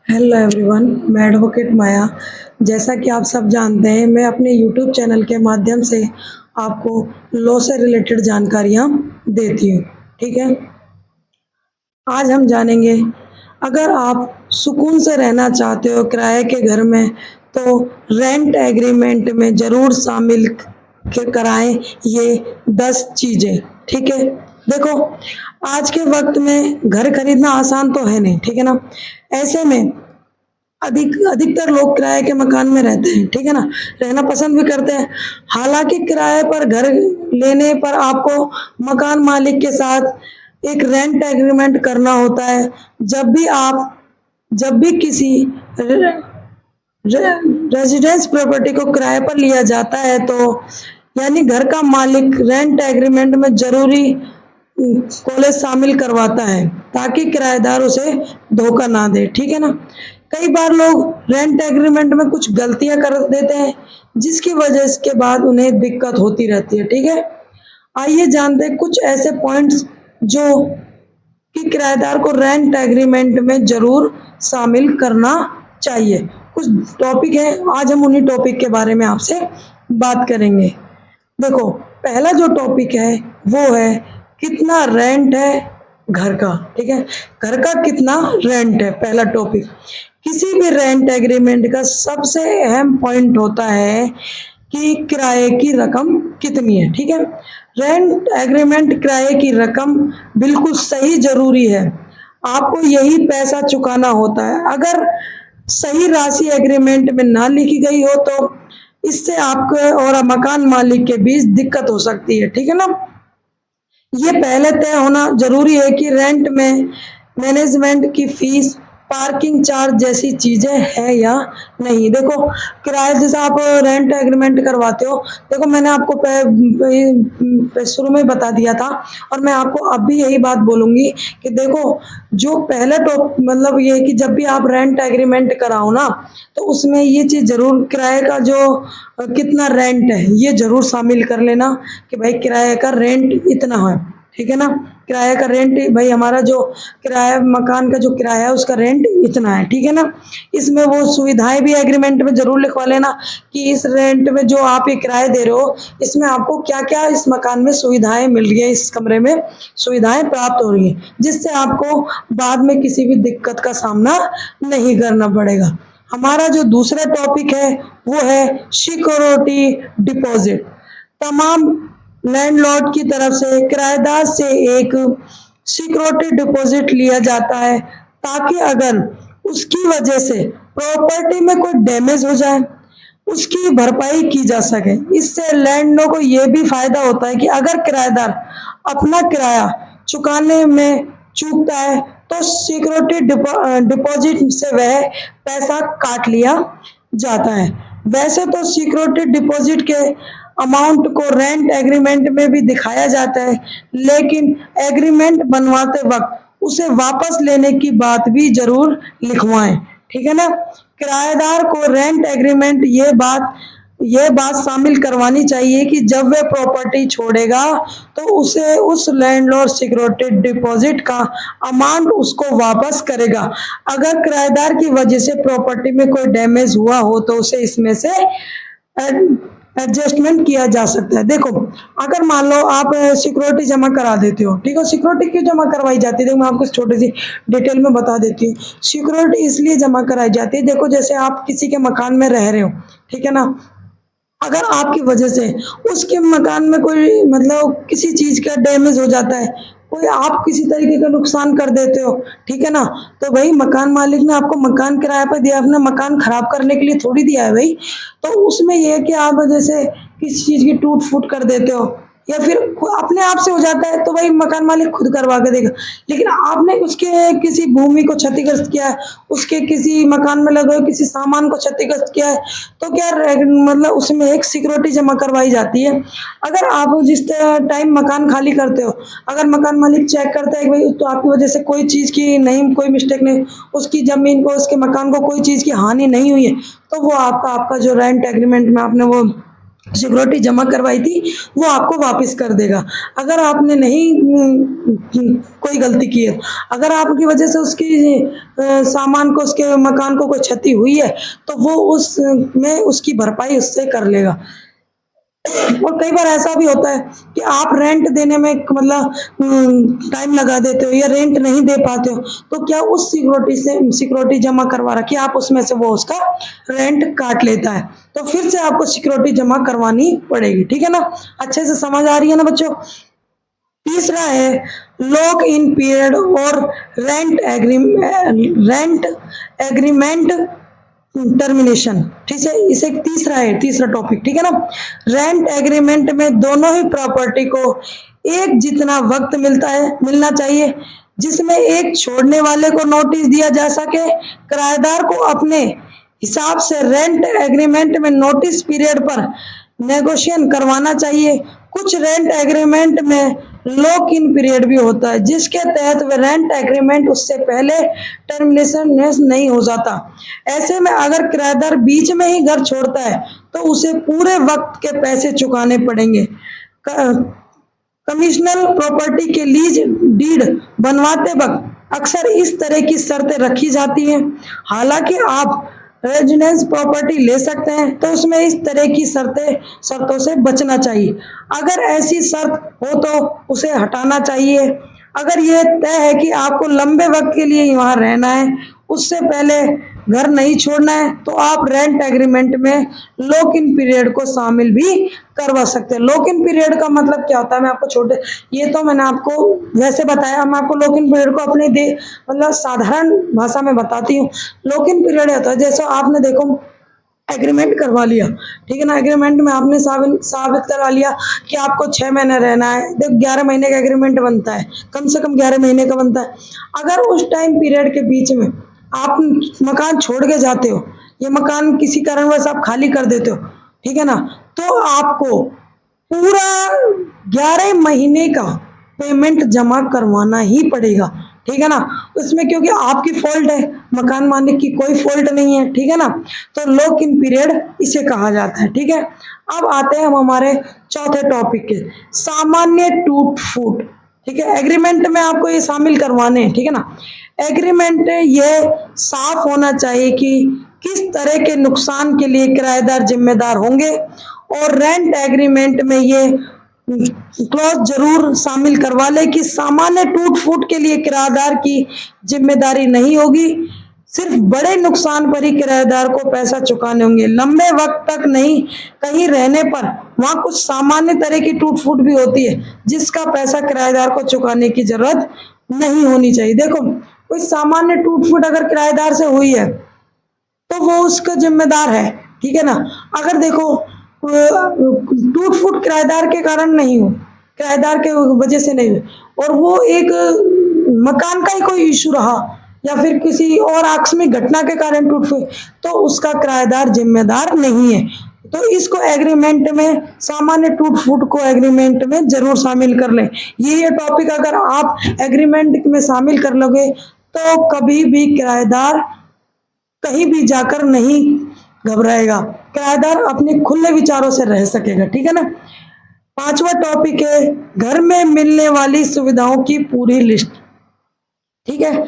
Hello everyone, मैं advocate माया। जैसा कि आप सब जानते हैं, मैं अपने यूट्यूब चैनल के माध्यम से आपको लॉ से रिलेटेड जानकारियाँ देती हूँ। ठीक है, आज हम जानेंगे, अगर आप सुकून से रहना चाहते हो किराए के घर में, तो रेंट एग्रीमेंट में ज़रूर शामिल कराएं ये 10 चीज़ें। ठीक है, देखो, आज के वक्त में घर खरीदना आसान तो है नहीं, ठीक है ना। ऐसे में अधिकतर लोग किराए के मकान में रहते हैं, ठीक है ना, रहना पसंद भी करते हैं। हालांकि किराए पर घर लेने पर आपको मकान मालिक के साथ एक रेंट एग्रीमेंट करना होता है। जब भी किसी रेजिडेंस प्रॉपर्टी को किराए पर लिया जाता है, तो यानी घर का मालिक रेंट एग्रीमेंट में जरूरी कॉलेज शामिल करवाता है, ताकि किराएदार उसे धोखा ना दे। ठीक है ना। कई बार लोग रेंट एग्रीमेंट में कुछ गलतियां कर देते हैं, जिसकी वजह के बाद उन्हें दिक्कत होती रहती है। ठीक है, आइए जानते हैं कुछ ऐसे पॉइंट्स जो कि किराएदार को रेंट एग्रीमेंट में जरूर शामिल करना चाहिए। कुछ टॉपिक है, आज हम उन्हीं टॉपिक के बारे में आपसे बात करेंगे। देखो, पहला जो टॉपिक है वो है कितना रेंट है घर का। ठीक है, घर का कितना रेंट है, पहला टॉपिक। किसी भी रेंट एग्रीमेंट का सबसे अहम पॉइंट होता है कि किराए की रकम कितनी है। ठीक है, रेंट एग्रीमेंट किराए की रकम बिल्कुल सही जरूरी है, आपको यही पैसा चुकाना होता है। अगर सही राशि एग्रीमेंट में ना लिखी गई हो, तो इससे आपके और मकान मालिक के बीच दिक्कत हो सकती है। ठीक है ना। ये पहले तय होना जरूरी है कि रेंट में मैनेजमेंट की फीस, पार्किंग चार्ज जैसी चीजें हैं या नहीं। देखो, किराए जैसा आप रेंट एग्रीमेंट करवाते हो, देखो मैंने आपको शुरू में बता दिया था, और मैं आपको अब भी यही बात बोलूंगी कि देखो, जो पहले टॉप मतलब ये कि जब भी आप रेंट एग्रीमेंट कराओ ना, तो उसमें ये चीज़ जरूर, किराए का जो कितना रेंट है ये जरूर शामिल कर लेना कि भाई किराए का रेंट इतना है। ठीक है ना, किराए का रेंट, भाई हमारा जो किराया, मकान का जो किराया है उसका रेंट इतना है। ठीक है ना। इसमें वो सुविधाएं भी एग्रीमेंट में जरूर लिखवा लेना कि इस रेंट में जो आप ये किराया दे रहे हो, इसमें आपको क्या क्या इस मकान में सुविधाएं मिल रही है, इस कमरे में सुविधाएं प्राप्त हो रही है, जिससे आपको बाद में किसी भी दिक्कत का सामना नहीं करना पड़ेगा। हमारा जो दूसरा टॉपिक है वो है सिक्योरिटी डिपॉजिट। तमाम लैंडलॉर्ड की तरफ से किराएदार से एक सिक्योरिटी डिपॉजिट लिया जाता है, ताकि अगर उसकी वजह से प्रॉपर्टी में कोई डैमेज हो जाए, उसकी भरपाई की जा सके। इससे लैंडलॉर्ड को यह भी फायदा होता है कि अगर किराएदार अपना किराया चुकाने में चूकता है, तो सिक्योरिटी डिपॉजिट से वह पैसा काट लिया जाता है। वैसे तो सिक्योरिटी डिपॉजिट के अमाउंट को रेंट एग्रीमेंट में भी दिखाया जाता है, लेकिन एग्रीमेंट बनवाते वक्त उसे वापस लेने की बात भी जरूर लिखवाएं। ठीक है ना। किराएदार को रेंट एग्रीमेंट ये बात शामिल करवानी चाहिए कि जब वह प्रॉपर्टी छोड़ेगा, तो उसे उस लैंडलॉर्ड सिक्योरिटी डिपॉजिट का अमाउंट उसको वापस करेगा। अगर किराएदार की वजह से प्रॉपर्टी में कोई डैमेज हुआ हो, तो उसे इसमें से एडजस्टमेंट किया जा सकता है। देखो, अगर मान लो आप सिक्योरिटी जमा करा देते हो, ठीक है, सिक्योरिटी क्यों जमा करवाई जाती है, देखो मैं आपको छोटी सी डिटेल में बता देती हूँ। सिक्योरिटी इसलिए जमा कराई जाती है, देखो जैसे आप किसी के मकान में रह रहे हो, ठीक है ना, अगर आपकी वजह से उसके मकान में कोई मतलब किसी चीज का डैमेज हो जाता है, कोई आप किसी तरीके का नुकसान कर देते हो, ठीक है ना, तो भाई मकान मालिक ने आपको मकान किराए पर दिया, अपना मकान खराब करने के लिए थोड़ी दिया है भाई। तो उसमें यह है कि आप जैसे किसी चीज की टूट फूट कर देते हो, या फिर अपने आप से हो जाता है, तो भाई मकान मालिक खुद करवा के देगा। लेकिन आपने उसके किसी भूमि को क्षतिग्रस्त किया है, उसके किसी मकान में लगे हुए किसी सामान को क्षतिग्रस्त किया है, तो क्या मतलब उसमें एक सिक्योरिटी जमा करवाई जाती है। अगर आप जिस टाइम मकान खाली करते हो, अगर मकान मालिक चेक करता है कि भाई तो आपकी वजह से कोई चीज़ की नहीं, कोई मिस्टेक नहीं, उसकी ज़मीन को, उसके मकान को कोई चीज़ की हानि नहीं हुई है, तो वो आपका जो रेंट एग्रीमेंट में आपने वो सिक्योरिटी जमा करवाई थी वो आपको वापस कर देगा। अगर आपने नहीं कोई गलती की है, अगर आपकी वजह से उसकी सामान को, उसके मकान को कोई क्षति हुई है, तो वो उसमें उसकी भरपाई उससे कर लेगा। और कई बार ऐसा भी होता है कि आप रेंट देने में मतलब टाइम लगा देते हो या रेंट नहीं दे पाते हो, तो क्या उस सिक्योरिटी जमा करवा रखी आप उसमें से वो उसका रेंट काट लेता है, तो फिर से आपको सिक्योरिटी जमा करवानी पड़ेगी। ठीक है ना, अच्छे से समझ आ रही है ना बच्चों। तीसरा है लॉक इन पीरियड और रेंट एग्रीमेंट टर्मिनेशन। ठीक है, इसे तीसरा टॉपिक। ठीक है ना, रेंट एग्रीमेंट में दोनों ही प्रॉपर्टी को एक जितना वक्त मिलना चाहिए, जिसमें एक छोड़ने वाले को नोटिस दिया जा सके। किराएदार को अपने हिसाब से रेंट एग्रीमेंट में नोटिस पीरियड पर नेगोशिएशन करवाना चाहिए। कुछ रेंट एग्रीमेंट में लॉक इन पीरियड भी होता है, जिसके तहत वह रेंट एग्रीमेंट उससे पहले टर्मिनेशन नहीं हो जाता। ऐसे में अगर किराएदार बीच में ही घर छोड़ता है तो उसे पूरे वक्त के पैसे चुकाने पड़ेंगे। कमिश्नल प्रॉपर्टी के लीज डीड बनवाते वक्त अक्सर इस तरह की शर्तें रखी जाती हैं। हालांकि आप रेजिडेंस प्रॉपर्टी ले सकते हैं तो उसमें इस तरह की शर्तों से बचना चाहिए। अगर ऐसी शर्त हो तो उसे हटाना चाहिए। अगर यह तय है कि आपको लंबे वक्त के लिए वहां रहना है, उससे पहले घर नहीं छोड़ना है, तो आप रेंट एग्रीमेंट में लॉक इन पीरियड को शामिल भी करवा सकते हैं। लॉक इन पीरियड का मतलब क्या होता है, मैं आपको ये तो मैंने आपको वैसे बताया, मैं आपको लॉक इन पीरियड को अपने मतलब साधारण भाषा में बताती हूँ। लॉक इन पीरियड होता है जैसे आपने देखो एग्रीमेंट करवा लिया, ठीक है ना, एग्रीमेंट में आपने साबित करवा लिया कि आपको 6 महीने रहना है। देखो 11 महीने का एग्रीमेंट बनता है, कम से कम 11 महीने का बनता है। अगर उस टाइम पीरियड के बीच में आप मकान छोड़ के जाते हो या मकान किसी कारणवश आप खाली कर देते हो, ठीक है ना, तो आपको पूरा 11 महीने का पेमेंट जमा करवाना ही पड़ेगा। ठीक है ना, उसमें क्योंकि आपकी फॉल्ट है, मकान मालिक की कोई फॉल्ट नहीं है। ठीक है ना, तो लॉक इन पीरियड इसे कहा जाता है। ठीक है, अब आते हैं हम हमारे चौथे टॉपिक के, सामान्य टूट फूट। ठीक है, एग्रीमेंट में आपको ये शामिल करवाने हैं। ठीक है ना, एग्रीमेंट ये साफ होना चाहिए कि किस तरह के नुकसान के लिए किराएदार जिम्मेदार होंगे, और रेंट एग्रीमेंट में ये क्लॉज जरूर शामिल करवा ले कि सामान्य टूट फूट के लिए किराएदार की जिम्मेदारी नहीं होगी। सिर्फ बड़े नुकसान पर ही किराएदार को पैसा चुकाने होंगे, लंबे वक्त तक नहीं। कहीं रहने पर वहां कुछ सामान्य तरह की टूट फूट भी होती है जिसका पैसा किराएदार को चुकाने की जरूरत नहीं होनी चाहिए। देखो कोई सामान्य टूट फूट अगर किराएदार से हुई है तो वो उसका जिम्मेदार है। ठीक है ना, अगर देखो टूट फूट किराएदार के कारण नहीं हो, किराएदार के वजह से नहीं हो, और वो एक मकान का ही कोई इशू रहा या फिर किसी और आकस्मिक घटना के कारण टूट फूट, तो उसका किराएदार जिम्मेदार नहीं है। तो इसको एग्रीमेंट में, सामान्य टूट फूट को एग्रीमेंट में जरूर शामिल कर लें। ये टॉपिक अगर आप एग्रीमेंट में शामिल कर लोगे तो कभी भी किराएदार कहीं भी जाकर नहीं घबराएगा, किराएदार अपने खुले विचारों से रह सकेगा। ठीक है ना, पांचवा टॉपिक है घर में मिलने वाली सुविधाओं की पूरी लिस्ट। ठीक है,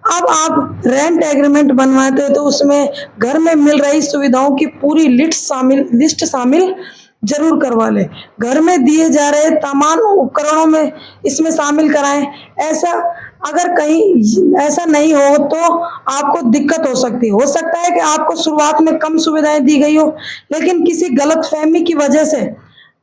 अब आप रेंट एग्रीमेंट बनवाते हो तो उसमें घर में मिल रही सुविधाओं की पूरी लिस्ट शामिल जरूर करवा ले। घर में दिए जा रहे तमाम उपकरणों में इसमें शामिल कराएं। ऐसा अगर कहीं ऐसा नहीं हो तो आपको दिक्कत हो सकती है। हो सकता है कि आपको शुरुआत में कम सुविधाएं दी गई हो, लेकिन किसी गलतफहमी की वजह से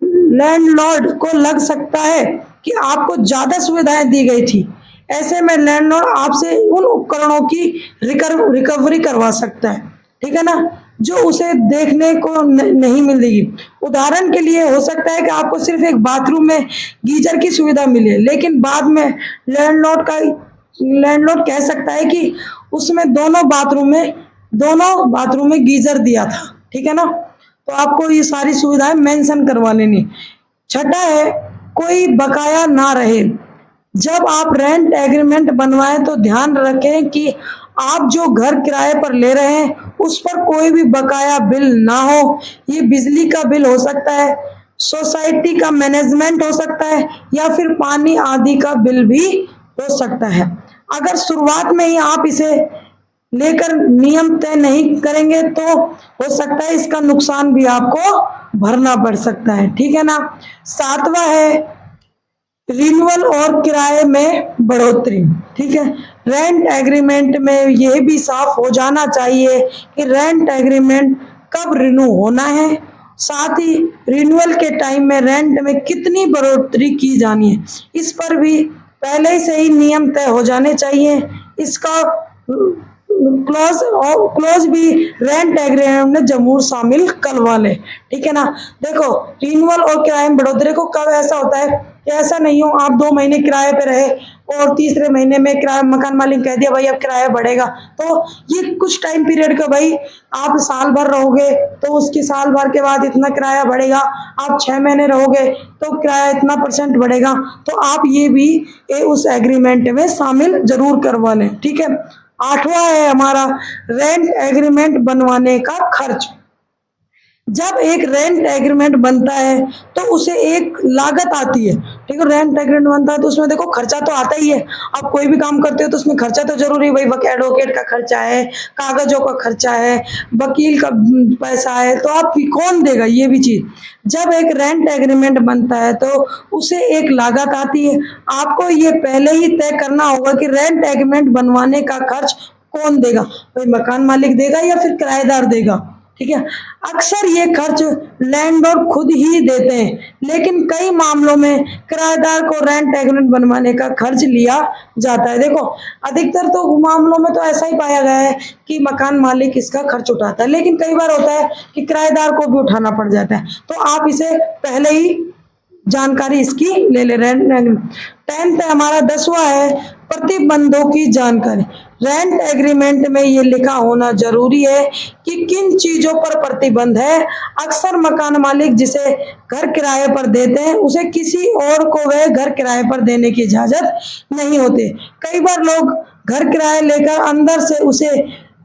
लैंडलॉर्ड को लग सकता है कि आपको ज्यादा सुविधाएं दी गई थी। ऐसे में लैंडलॉर्ड आपसे उन उपकरणों की रिकवरी करवा सकता है। ठीक है ना, जो उसे देखने को नहीं मिलेगी। उदाहरण के लिए हो सकता है कि आपको सिर्फ एक बाथरूम में गीजर की सुविधा मिले, लेकिन बाद में लैंडलॉर्ड कह सकता है कि उसमें दोनों बाथरूम में गीजर दिया था। ठीक है ना, तो आपको ये सारी सुविधाएं मेंशन करवा लेनी। छठा है कोई बकाया ना रहे। जब आप रेंट एग्रीमेंट बनवाएं तो ध्यान रखें कि आप जो घर किराए पर ले रहे हैं उस पर कोई भी बकाया बिल ना हो। ये बिजली का बिल हो सकता है, सोसाइटी का मैनेजमेंट हो सकता है, या फिर पानी आदि का बिल भी हो सकता है। अगर शुरुआत में ही आप इसे लेकर नियम तय नहीं करेंगे तो हो सकता है इसका नुकसान भी आपको भरना पड़ सकता है, ठीक है ना। सातवां है रिन्यूअल और किराए में बढ़ोतरी, ठीक है। रेंट एग्रीमेंट में यह भी साफ हो जाना चाहिए कि रेंट एग्रीमेंट कब रिन्यू होना है, साथ ही रिन्यूअल के टाइम में रेंट में कितनी बढ़ोतरी की जानी है, इस पर भी पहले से ही नियम तय हो जाने चाहिए। इसका क्लोज भी रेंट एग्रीमेंट में जरूर शामिल करवा ले, ठीक है ना। देखो रिन्यूअल और किराए में बढ़ोतरी को कब ऐसा होता है कि ऐसा नहीं हो आप 2 महीने किराए पे रहे और तीसरे महीने में किराया मकान मालिक कह दिया भाई अब किराया बढ़ेगा, तो ये कुछ टाइम पीरियड का भाई आप साल भर रहोगे तो उसकी साल भर के बाद इतना किराया बढ़ेगा, आप 6 महीने रहोगे तो किराया इतना % बढ़ेगा, तो आप ये भी उस एग्रीमेंट में शामिल जरूर करवा लें, ठीक है। आठवां है हमारा रेंट एग्रीमेंट बनवाने का खर्च। जब एक रेंट एग्रीमेंट बनता है तो उसे एक लागत आती है, ठीक है। रेंट एग्रीमेंट बनता है तो उसमें देखो खर्चा तो आता ही है, आप कोई भी काम करते हो तो उसमें खर्चा तो जरूरी है भाई, एडवोकेट का खर्चा है, कागजों का खर्चा है, वकील का पैसा है, तो आप कौन देगा ये भी चीज। जब एक रेंट एग्रीमेंट बनता है तो उसे एक लागत आती है, आपको ये पहले ही तय करना होगा कि रेंट एग्रीमेंट बनवाने का खर्च कौन देगा, भाई मकान मालिक देगा या फिर किराएदार देगा, ठीक है। अक्सर ये खर्च लैंडलॉर्ड खुद ही देते हैं, लेकिन कई मामलों में किराएदार को रेंट एग्रीमेंट बनवाने का खर्च लिया जाता है। देखो अधिकतर तो मामलों में तो ऐसा ही पाया गया है कि मकान मालिक इसका खर्च उठाता है, लेकिन कई बार होता है कि किराएदार को भी उठाना पड़ जाता है, तो आप इसे पहले ही जानकारी इसकी ले ले। रेंट 10th हमारा 10वां है प्रतिबंधों की जानकारी। रेंट एग्रीमेंट में ये लिखा होना जरूरी है कि किन चीजों पर प्रतिबंध है। अक्सर मकान मालिक जिसे घर किराए पर देते हैं उसे किसी और को वह घर किराए पर देने की इजाजत नहीं होती। कई बार लोग घर किराए लेकर अंदर से उसे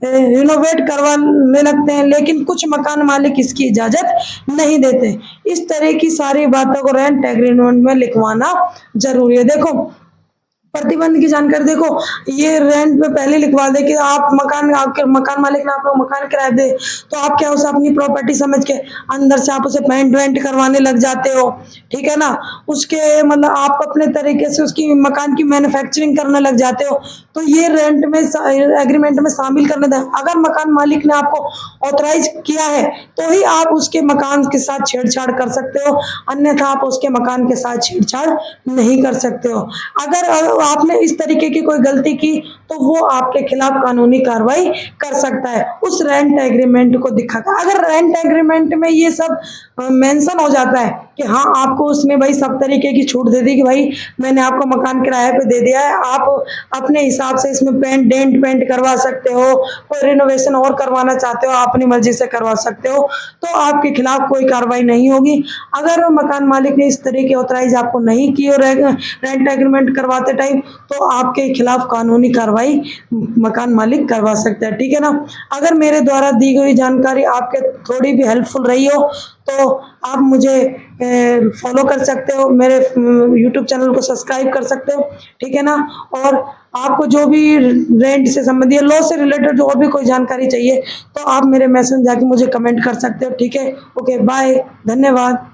रिनोवेट करवाने लगते हैं, लेकिन कुछ मकान मालिक इसकी इजाजत नहीं देते। इस तरह की सारी बातों को रेंट एग्रीमेंट में लिखवाना जरूरी है। देखो प्रतिबंध की जानकारी, देखो ये रेंट पे पहले लिखवा दे कि आप आपके मकान मालिक ने आप लोग मकान किराए दे तो आप क्या उसे अपनी प्रॉपर्टी समझ के अंदर से आप उसे पेंट वेंट करवाने लग जाते हो, ठीक है ना। उसके मतलब आप अपने तरीके से उसकी मकान की मैन्युफैक्चरिंग करने लग जाते हो, तो ये रेंट में एग्रीमेंट में शामिल करने दें। अगर मकान मालिक ने आपको ऑथराइज किया है तो ही आप उसके मकान के साथ छेड़छाड़ कर सकते हो, अन्यथा आप उसके मकान के साथ छेड़छाड़ नहीं कर सकते हो। अगर आपने इस तरीके की कोई गलती की तो वो आपके खिलाफ कानूनी कार्रवाई कर सकता है उस रेंट एग्रीमेंट को दिखाकर। अगर रेंट एग्रीमेंट में ये सब मेंशन हो जाता है कि हाँ आपको उसने भाई सब तरीके की छूट दे दी कि भाई मैंने आपको मकान किराए पे दे दिया है, आप अपने हिसाब से इसमें पेंट करवा सकते हो, कोई रिनोवेशन और करवाना चाहते हो आप अपनी मर्जी से करवा सकते हो, तो आपके खिलाफ कोई कार्रवाई नहीं होगी। अगर मकान मालिक ने इस तरह की ऑथराइज आपको नहीं की और रेंट एग्रीमेंट करवाते टाइम तो आपके खिलाफ कानूनी कार्रवाई मकान मालिक करवा सकता है, ठीक है ना। अगर मेरे द्वारा दी गई जानकारी आपके थोड़ी भी हेल्पफुल रही हो तो आप मुझे फॉलो कर सकते हो, मेरे यूट्यूब चैनल को सब्सक्राइब कर सकते हो, ठीक है ना। और आपको जो भी रेंट से संबंधित लॉ से रिलेटेड जो और भी कोई जानकारी चाहिए तो आप मेरे मैसेज जाके मुझे कमेंट कर सकते हो, ठीक है। ओके बाय, धन्यवाद।